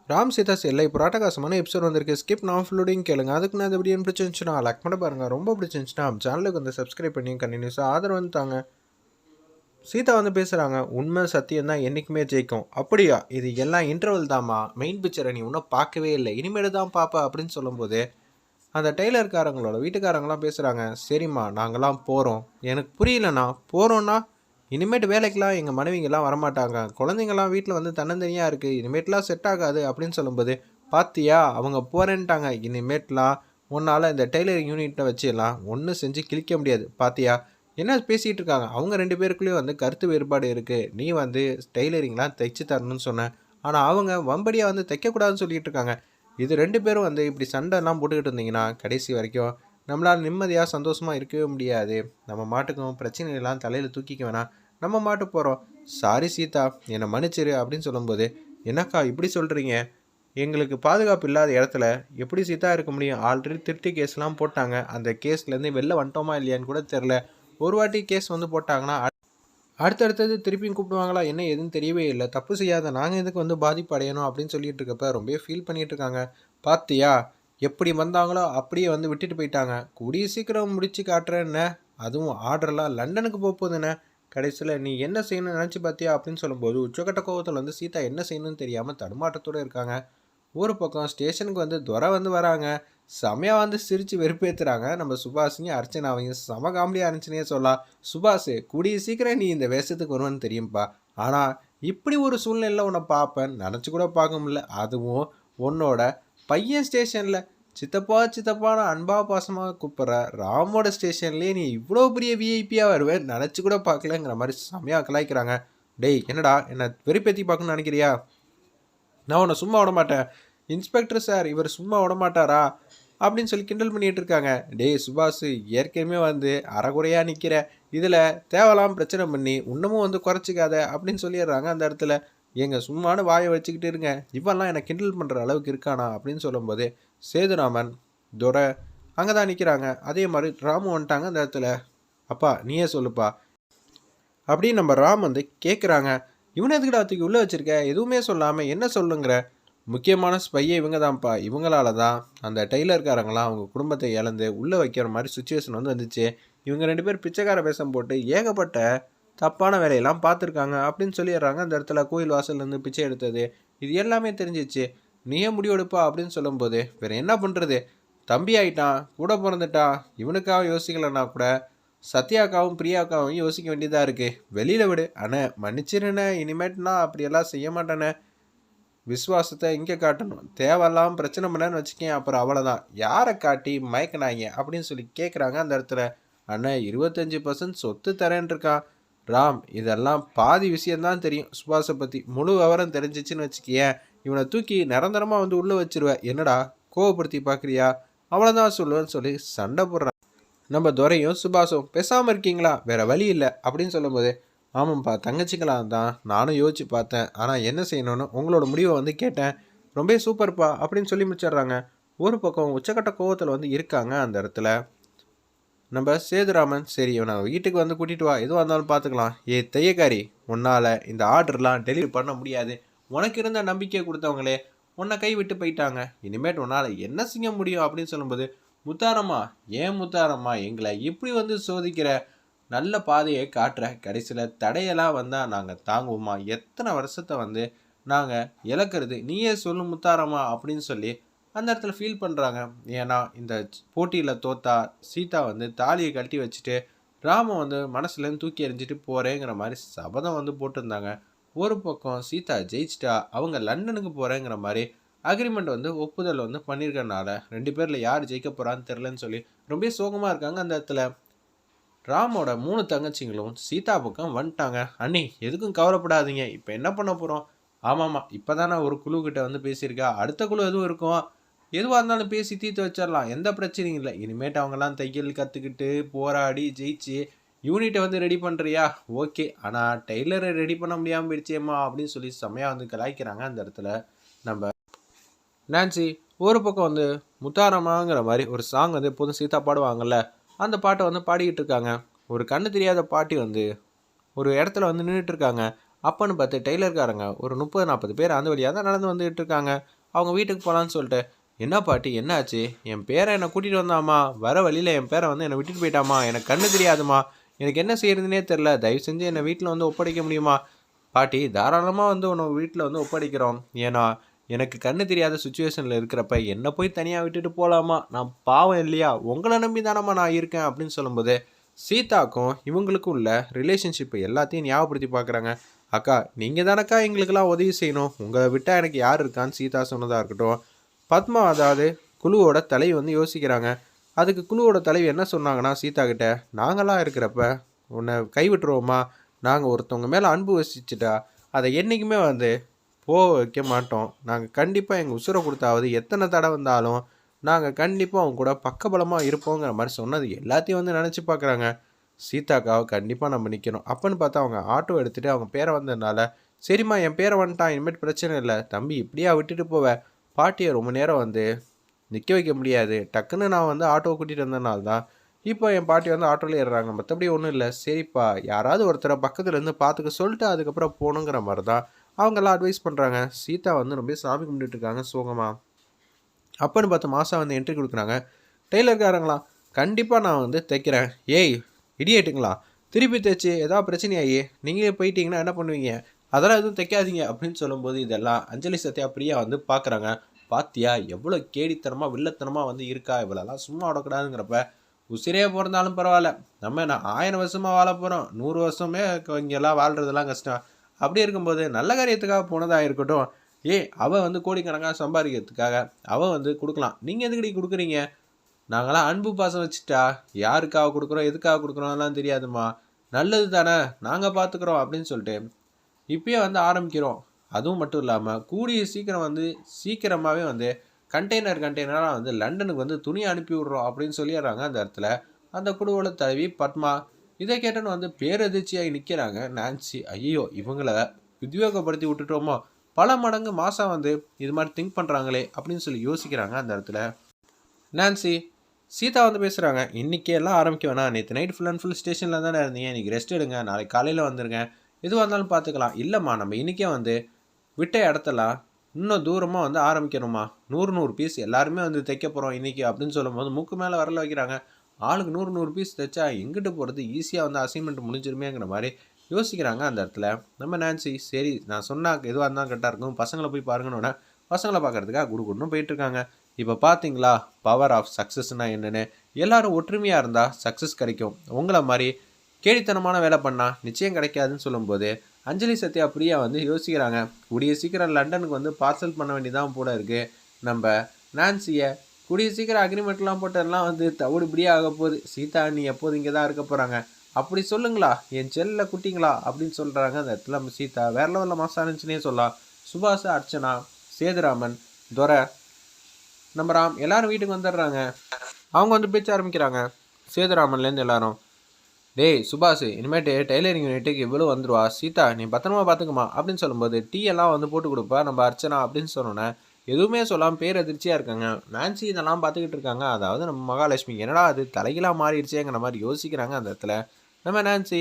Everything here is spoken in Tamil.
ராம் சீதா இல்லை இப்போ ராட்டகாசமான எபிசோட் வந்திருக்கு. ஸ்கிப் நான் ஃபுல்லோடையும் கேளுங்க. அதுக்கு நான் இந்த வீடியோ பிடிச்சிருந்துச்சுன்னா லைக் பண்ண பாருங்கள். ரொம்ப பிடிச்சிருந்துச்சுன்னா சேனலுக்கு வந்து சப்ஸ்கிரைப் பண்ணி கண்டினியூஸாக ஆதரவு வந்து தாங்க. சீதா வந்து பேசுகிறாங்க, உண்மை சத்தியம் தான் என்றைக்குமே ஜெயிக்கும். அப்படியா, இது எல்லாம் இன்டர்வல் தாம்மா, மெயின் பிக்சரை நீ இன்னும் பார்க்கவே இல்லை, இனிமேல் தான் பாப்பா அப்படின்னு சொல்லும்போது அந்த டெய்லர்காரங்களோட வீட்டுக்காரங்களாம் பேசுகிறாங்க. சரிம்மா நாங்களாம் போகிறோம், எனக்கு புரியலண்ணா, போகிறோன்னா இனிமேட்டு வேலைக்கெலாம் எங்கள் மனைவிங்கெல்லாம் வரமாட்டாங்க, குழந்தைங்கள்லாம் வீட்டில் வந்து தன்னந்தனியாக இருக்குது, இனிமேட்லாம் செட் ஆகாது அப்படின்னு சொல்லும்போது, பார்த்தியா அவங்க போகிறேன்ட்டாங்க, இனிமேட்லாம் உன்னால் இந்த டெய்லரிங் யூனிட்டை வச்சிடலாம் ஒன்றும் செஞ்சு கிழிக்க முடியாது, பார்த்தியா என்ன பேசிகிட்டு இருக்காங்க. அவங்க ரெண்டு பேருக்குள்ளேயும் வந்து கருத்து வேறுபாடு இருக்குது. நீ வந்து டெய்லரிங்லாம் தைச்சு தரணும்னு சொன்னேன், ஆனால் அவங்க வம்படியாக வந்து தைக்கக்கூடாதுன்னு சொல்லிகிட்டு இருக்காங்க. இது ரெண்டு பேரும் வந்து இப்படி சண்டைலாம் போட்டுக்கிட்டு இருந்தீங்கன்னா கடைசி வரைக்கும் நம்மளால் நிம்மதியாக சந்தோஷமாக இருக்கவே முடியாது. நம்ம மாட்டுக்கும் பிரச்சனையெல்லாம் தலையில் தூக்கிக்க வேணாம், நம்ம மாட்டு போகிறோம். சாரி சீதா, என்னை மன்னிச்சிரு அப்படின்னு சொல்லும்போது, என்னக்கா இப்படி சொல்கிறீங்க, எங்களுக்கு பாதுகாப்பு இல்லாத இடத்துல எப்படி சீதா இருக்க முடியும்? ஆல்ரெடி திருட்டு கேஸ்லாம் போட்டாங்க, அந்த கேஸ்லேருந்து வெளில வந்துட்டோமா இல்லையான்னு கூட தெரில. ஒரு வாட்டி கேஸ் வந்து போட்டாங்கன்னா அடுத்தடுத்தது திருப்பியும் கூப்பிடுவாங்களா என்ன எதுன்னு தெரியவே இல்லை. தப்பு செய்யாத நாங்கள் எதுக்கு வந்து பாதிப்பு அடையணும் அப்படின்னு சொல்லிட்டு இருக்கப்ப ரொம்ப ஃபீல் பண்ணிட்டு இருக்காங்க. பார்த்தியா எப்படி வந்தாங்களோ அப்படியே வந்து விட்டுட்டு போயிட்டாங்க. கூடிய சீக்கிரம் முடிச்சு காட்டுறேன்னு, அதுவும் ஆர்டர்லாம் லண்டனுக்கு போகுதுன்னு. கடைசியில் நீ என்ன செய்யணும்னு நினச்சி பார்த்தியா அப்படின்னு சொல்லும்போது உச்சக்கட்ட கோவத்தில் வந்து சீதா என்ன செய்யணும்னு தெரியாமல் தடுமாற்றத்தோடு இருக்காங்க. ஒரு பக்கம் ஸ்டேஷனுக்கு வந்து துரை வந்து வராங்க. செமையாக வந்து சிரித்து வெறுப்பேற்றுறாங்க. நம்ம சுபாஷையும் அர்ச்சனாவையும் செம காமெடியாக இருந்துச்சுன்னே சொல்லலாம். சுபாஷ், கூடிய சீக்கிரம் நீ இந்த வேஷத்துக்கு வருவேன்னு தெரியும்ப்பா, ஆனால் இப்படி ஒரு சூழ்நிலையில் உன்னை பார்ப்பேன் நினச்சி கூட பார்க்க முடியல. அதுவும் உன்னோட பையன் ஸ்டேஷனில் சித்தப்பா சித்தப்பான அன்பா பாசமாக கூப்பிட்ற ராமோட ஸ்டேஷன்லேயே நீ இவ்வளோ பெரிய விஐபியாக வருவேன் நினச்சி கூட பார்க்கலங்கிற மாதிரி செமையாக கலாய்க்கிறாங்க. டேய் என்னடா என்னை வெறுப்பேற்றி பார்க்கணும்னு நினைக்கிறியா? நான் உன்னை சும்மா விட மாட்டேன். இன்ஸ்பெக்டர் சார் இவர் சும்மா விட மாட்டாரா அப்படின்னு சொல்லி கிண்டல் பண்ணிகிட்டு இருக்காங்க. டேய் சுபாஷ், ஏற்கனவே வந்து அறகுறையாக நிற்கிற, இதில் தேவலாம் பிரச்சனை பண்ணி இன்னமும் வந்து குறைச்சிக்காத அப்படின்னு சொல்லிடுறாங்க. அந்த இடத்துல எங்கள் சும்மானு வாயை வச்சுக்கிட்டு இருங்க, இவெல்லாம் என்னை கிண்டல் பண்ணுற அளவுக்கு இருக்கானா அப்படின்னு சொல்லும்போது சேதுராமன் துரை அங்கே தான் நிற்கிறாங்க. அதே மாதிரி ராமு வந்துட்டாங்க அந்த இடத்துல. அப்பா நீயே சொல்லுப்பா அப்படின்னு நம்ம ராம் வந்து கேட்குறாங்க. இவனை எதுக்கிட்ட தூக்கி உள்ளே வச்சுருக்க, எதுவுமே சொல்லாமல் என்ன சொல்லுங்கிற? முக்கியமான ஸ்பையே இவங்க தான்ப்பா, இவங்களால தான் அந்த டெய்லர்காரங்களாம் அவங்க குடும்பத்தை இழந்து உள்ளே வைக்கிற மாதிரி சுச்சுவேஷன் வந்து வந்துச்சு. இவங்க ரெண்டு பேர் பிச்சைக்கார வேஷம் போட்டு ஏகப்பட்ட தப்பான வேலையெல்லாம் பார்த்துருக்காங்க அப்படின்னு சொல்லிடுறாங்க. அந்த இடத்துல கோயில் வாசல்லேருந்து பிச்சை எடுத்தது இது எல்லாமே தெரிஞ்சிச்சு. நீயே முடிவெடுப்பா அப்படின்னு சொல்லும்போது வேறு என்ன பண்ணுறது, தம்பி ஆயிட்டான், கூட பிறந்துட்டான், இவனுக்காக யோசிக்கலைன்னா கூட சத்யாக்காவும் பிரியாக்காவும் யோசிக்க வேண்டியதாக இருக்குது. வெளியில் விடு அண்ணே, மன்னிச்சிருண்ணே, இனிமேட்டுனா அப்படியெல்லாம் செய்ய மாட்டேனே. விசுவாசத்தை இங்கே காட்டணும், தேவையில்லாமல் பிரச்சனை பண்ணேன்னு வச்சுக்கேன், அப்புறம் அவ்வளோதான், யாரை காட்டி மயக்கினாங்க அப்படின்னு சொல்லி கேட்குறாங்க. அந்த இடத்துல அண்ணா 25% சொத்து தரேன் இருக்கான் ராம். இதெல்லாம் பாதி விஷயந்தான் தெரியும் சுபாஷை பற்றி, முழு விவரம் தெரிஞ்சிச்சின்னு வச்சுக்கியேன், இவனை தூக்கி நிரந்தரமாக வந்து உள்ளே வச்சிருவேன். என்னடா கோவப்படுத்தி பார்க்குறியா, அவ்வளோதான் சொல்லுவேன்னு சொல்லி சண்டை போடுறான். நம்ம துரையும் சுபாஷும் பேசாமல் இருக்கீங்களா, வேறு வழி இல்லை அப்படின்னு சொல்லும்போது, ஆமாம்ப்பா தங்கச்சிக்கலாம் தான் நானும் யோசிச்சு பார்த்தேன், ஆனால் என்ன செய்யணும்னு உங்களோட முடிவை வந்து கேட்டேன், ரொம்ப சூப்பர்ப்பா அப்படின்னு சொல்லி முடிச்சிடுறாங்க. ஒரு பக்கம் உச்சக்கட்ட கோவத்தில் வந்து இருக்காங்க. அந்த இடத்துல நம்ம சேதுராமன், சரி இவனை வீட்டுக்கு வந்து கூட்டிகிட்டு வா, எதுவாக இருந்தாலும் பார்த்துக்கலாம். ஏ தையக்காரி, உன்னால் இந்த ஆர்டர்லாம் டெலிவரி பண்ண முடியாது, உனக்கு இருந்த நம்பிக்கை கொடுத்தவங்களே உன்னை கை விட்டு போயிட்டாங்க, இனிமேட்டு உன்னால் என்ன செய்ய முடியும் அப்படின்னு சொல்லும்போது, முத்தாரம்மா, ஏன் முத்தாரம்மா எங்களை இப்படி வந்து சோதிக்கிற, நல்ல பாதையை காட்டுற, கடைசியில் தடையெல்லாம் வந்தால் நாங்கள் தாங்குவோமா, எத்தனை வருஷத்தை வந்து நாங்கள் இழக்கிறது, நீயே சொல்லு முத்தாரம்மா அப்படின்னு சொல்லி அந்த இடத்துல ஃபீல் பண்ணுறாங்க. ஏன்னா இந்த போட்டியில் தோத்தா சீதா வந்து தாலியை கழட்டி வச்சுட்டு ராம வந்து மனசுலேருந்து தூக்கி எறிஞ்சிட்டு போகிறேங்கிற மாதிரி சபதம் வந்து போட்டிருந்தாங்க. ஒரு பக்கம் சீதா ஜெயிச்சிட்டா அவங்க லண்டனுக்கு போகிறேங்கிற மாதிரி அக்ரிமெண்ட் வந்து ஒப்புதல் வந்து பண்ணியிருக்கனால ரெண்டு பேரில் யார் ஜெயிக்க போகிறான்னு தெரிலன்னு சொல்லி ரொம்ப சோகமாக இருக்காங்க. அந்த இடத்துல ராமோட 3 தங்கச்சிங்களும் சீதா பக்கம் வந்துட்டாங்க. அண்ணி எதுக்கும் கவலைப்படாதீங்க, இப்போ என்ன பண்ண போகிறோம்? ஆமாம்மா இப்போ தானே ஒரு குழுக்கிட்ட வந்து பேசியிருக்கா, அடுத்த குழு எதுவும் இருக்கும், எதுவாக இருந்தாலும் பேசி தீர்த்து வச்சிடலாம், எந்த பிரச்சனையும் இல்லை. இனிமேட்டு அவங்கெல்லாம் தையல் கற்றுக்கிட்டு போராடி ஜெயிச்சு யூனிட்டை வந்து ரெடி பண்ணுறியா, ஓகே, ஆனால் டெய்லரை ரெடி பண்ண முடியாமல் போயிடுச்சேம்மா அப்படின்னு சொல்லி செம்மையாக வந்து கலாய்க்கிறாங்க. அந்த இடத்துல நம்ம நான்சி ஒரு பக்கம் வந்து முத்தாரமாங்கிற மாதிரி ஒரு சாங் வந்து எப்போதும் சீதா பாடுவாங்கள்ல, அந்த பாட்டை வந்து பாடிக்கிட்டு இருக்காங்க. ஒரு கண்ணு தெரியாத பாட்டி வந்து ஒரு இடத்துல வந்து நின்றுட்டுருக்காங்க. அப்பன்னு பார்த்து டெய்லர்காரங்க ஒரு 30-40 பேர் அந்த வழியாக தான் நடந்து வந்துகிட்டு இருக்காங்க. அவங்க வீட்டுக்கு போகலான்னு சொல்லிட்டு, என்ன பாட்டி என்ன ஆச்சு? என் பேரை என்னை கூட்டிகிட்டு வந்தாம்மா, வர வழியில் என் பேரை வந்து என்னை விட்டுட்டு போயிட்டாமா, எனக்கு கண்ணு தெரியாதுமா, எனக்கு என்ன செய்யறதுனே தெரில, தயவு செஞ்சு என்னை வீட்டில் வந்து ஒப்படைக்க முடியுமா? பாட்டி தாராளமாக வந்து உன்னை வீட்டில் வந்து ஒப்படைக்கிறோம். ஏன்னா எனக்கு கண்ணு தெரியாத சுச்சுவேஷனில் இருக்கிறப்ப என்னை போய் தனியாக விட்டுட்டு போகலாமா, நான் பாவம் இல்லையா, உங்களை நம்பி தானம்மா நான் இருக்கேன் அப்படின்னு சொல்லும்போது சீதாக்கும் இவங்களுக்கும் உள்ள ரிலேஷன்ஷிப்பை எல்லாத்தையும் ஞாபகப்படுத்தி பார்க்குறாங்க. அக்கா நீங்கள் தானக்கா எங்களுக்கெல்லாம் உதவி செய்யணும், உங்களை விட்டால் எனக்கு யார் இருக்கான்னு சீதா சொன்னதாக இருக்கட்டும். பத்மா அதாவது குழுவோட தலைவி வந்து யோசிக்கிறாங்க. அதுக்கு குழுவோட தலைவி என்ன சொன்னாங்கன்னா சீதா கிட்ட, நாங்களாம் இருக்கிறப்ப உன்னை கைவிட்டுருவோமா, நாங்கள் ஒருத்தவங்க மேலே அன்பு வசிச்சுட்டா அதை என்றைக்குமே வந்து போக வைக்க மாட்டோம், நாங்கள் கண்டிப்பாக எங்கள் உசுரை கொடுத்தாவது எத்தனை தடை வந்தாலும் நாங்கள் கண்டிப்பாக அவங்க கூட பக்கபலமாக இருப்போங்கிற மாதிரி சொன்னது எல்லாத்தையும் வந்து நினச்சி பார்க்குறாங்க. சீதாக்காவை கண்டிப்பாக நம்ம நிற்கணும். அப்போன்னு பார்த்தா அவங்க ஆட்டோ எடுத்துகிட்டு அவங்க பேரை வந்ததுனால, சரிம்மா என் பேரை வந்துட்டான், இனிமேட்டு பிரச்சனை இல்லை, தம்பி இப்படியா விட்டுட்டு போவேன், பாட்டியை ரொம்ப நேரம் வந்து நிற்க வைக்க முடியாது, டக்குன்னு நான் வந்து ஆட்டோவை கூட்டிகிட்டு வந்ததுனால தான் இப்போ என் பாட்டி வந்து ஆட்டோவில் ஏறுறாங்க, மற்றபடி ஒன்றும் இல்லை, சரிப்பா யாராவது ஒருத்தரை பக்கத்துலேருந்து பார்த்துக்க சொல்லிட்டு அதுக்கப்புறம் போகணுங்கிற மாதிரி தான் அவங்கெல்லாம் அட்வைஸ் பண்ணுறாங்க. சீதா வந்து ரொம்ப சாமி கும்பிட்டுட்டு இருக்காங்க சோகமாக. அப்போன்னு பார்த்து மாதம் வந்து என்ட்ரி கொடுக்குறாங்க. டெய்லர்காரங்களா, கண்டிப்பாக நான் வந்து தைக்கிறேன். ஏய் இடியேட்டுங்களா, திருப்பி தைச்சி ஏதாவது பிரச்சனையாகி நீங்களே போயிட்டீங்கன்னா என்ன பண்ணுவீங்க, அதெல்லாம் எதுவும் தைக்காதீங்க அப்படின்னு சொல்லும்போது இதெல்லாம் அஞ்சலி சத்யா பிரியா வந்து பார்க்குறாங்க. பாத்தியா எவ்வளோ கேடித்தனமாக வில்லத்தனமாக வந்து இருக்கா, இவ்வளோலாம் சும்மா விடக்கூடாதுங்கிறப்ப, உசிரே பிறந்தாலும் பரவாயில்ல, நம்ம நான் 1000 வருஷமாக வாழ போகிறோம், 100 வருஷமே இங்கெல்லாம் வாழ்கிறதெல்லாம் கஷ்டம், அப்படி இருக்கும்போது நல்ல காரியத்துக்காக போனதாக இருக்கட்டும், அவள் வந்து கோடிக்கணக்காக சம்பாதிக்கிறதுக்காக அவள் வந்து கொடுக்கலாம், நீங்கள் எதுக்கடி கொடுக்குறீங்க, நாங்களாம் அன்பு பாசம் வச்சுட்டா யாருக்காக கொடுக்குறோம் எதுக்காக கொடுக்குறோம்லாம் தெரியாதுமா, நல்லது தானே நாங்கள் பார்த்துக்குறோம் அப்படின்னு சொல்லிட்டு இப்பயே வந்து ஆரம்பிக்கிறோம். அதுவும் மட்டும் இல்லாமல் கூடிய சீக்கிரம் வந்து சீக்கிரமாகவே வந்து கண்டெய்னராக வந்து லண்டனுக்கு வந்து துணி அனுப்பி விட்றோம் அப்படின்னு சொல்லிடுறாங்க. அந்த இடத்துல அந்த குழுவோட தலைவி பத்மா இதை கேட்டோன்னு வந்து பேரதிர்ச்சியாகி நிற்கிறாங்க நான்சி. ஐயோ இவங்கள உத்யோகப்படுத்தி விட்டுட்டோமோ, பல மடங்கு மாதம் வந்து இது மாதிரி திங்க் பண்ணுறாங்களே அப்படின்னு சொல்லி யோசிக்கிறாங்க. அந்த இடத்துல நான்சி சீதா வந்து பேசுகிறாங்க, இன்றைக்கி எல்லாம் ஆரம்பிக்க வேணாம், நேற்று நைட் ஃபுல் அண்ட் ஃபுல் ஸ்டேஷனில் தானே இருந்தீங்க, இன்றைக்கி ரெஸ்ட் எடுங்க, நாளைக்கு காலையில் வந்துருங்க, எதுவாக இருந்தாலும் பார்த்துக்கலாம். இல்லைம்மா நம்ம இன்றைக்கே வந்து விட்ட இடத்தெல்லாம் இன்னும் தூரமாக வந்து ஆரம்பிக்கணுமா, 100 பீஸ் எல்லாருமே வந்து தைக்க போகிறோம் இன்றைக்கி அப்படின்னு சொல்லும்போது மூக்கு மேலே வரல வைக்கிறாங்க. ஆளுக்கு 100 பீஸ் தைச்சா எங்கிட்டு போகிறது, ஈஸியாக வந்து அசைன்மெண்ட் முடிஞ்சிருமேங்கிற மாதிரி யோசிக்கிறாங்க. அந்த இடத்துல நம்ம நான்சி சரி நான் சொன்னால் எதுவாக இருந்தாலும் கரெக்டாக இருக்கும், பசங்களை போய் பாருங்கன்னு பசங்களை பார்க்குறதுக்காக குடுக்குன்னு போயிட்டுருக்காங்க. இப்போ பார்த்தீங்களா பவர் ஆஃப் சக்ஸஸ்னால் என்னென்னு, எல்லோரும் ஒற்றுமையாக இருந்தால் சக்ஸஸ் கிடைக்கும், உங்களை மாதிரி கேடித்தனமான வேலை பண்ணால் நிச்சயம் கிடைக்காதுன்னு சொல்லும்போது அஞ்சலி சத்யா பிரியா வந்து யோசிக்கிறாங்க. கூடிய சீக்கிரம் லண்டனுக்கு வந்து பார்சல் பண்ண வேண்டியதான் போல இருக்குது. நம்ம நான்சியை கூடிய சீக்கிரம் அக்ரிமெண்ட்லாம் போட்டதெல்லாம் வந்து தவிடு இப்படியே ஆக போகுது, சீதா நீ எப்போது இங்கே தான் இருக்க போகிறாங்க, அப்படி சொல்லுங்களா என் செல்ல குட்டிங்களா அப்படின்னு சொல்கிறாங்க. அந்த இடத்துல நம்ம சீதா வேற லெவலில் மாசா இருந்துச்சுன்னே சொல்லலாம். சுபாஷ், அர்ச்சனா, சேதுராமன், துரை, நம்ம ராம் எல்லாரும் வீட்டுக்கு வந்துடுறாங்க. அவங்க வந்து பேச்ச ஆரம்பிக்கிறாங்க. சேதுராமன்லேருந்து எல்லாரும், டேய் சுபாஷ் இனிமேட்டு டெய்லரிங் யூனிட்டுக்கு இவ்வளோ வந்துடுவா, சீதா நீ பத்திரமா பார்த்துக்குமா அப்படின்னு சொல்லும்போது டீ எல்லாம் வந்து போட்டு கொடுப்பா நம்ம அர்ச்சனா அப்படின்னு சொன்னோன்னே எதுவுமே சொல்லாமல் பேரதிர்ச்சியாக இருக்காங்க. நான்சி இதெல்லாம் பார்த்துக்கிட்டு இருக்காங்க. அதாவது நம்ம மகாலட்சுமி என்னடா அது தலைகளாக மாறிடுச்சேங்கிற மாதிரி யோசிக்கிறாங்க. அந்த இடத்துல நம்ம நான்சி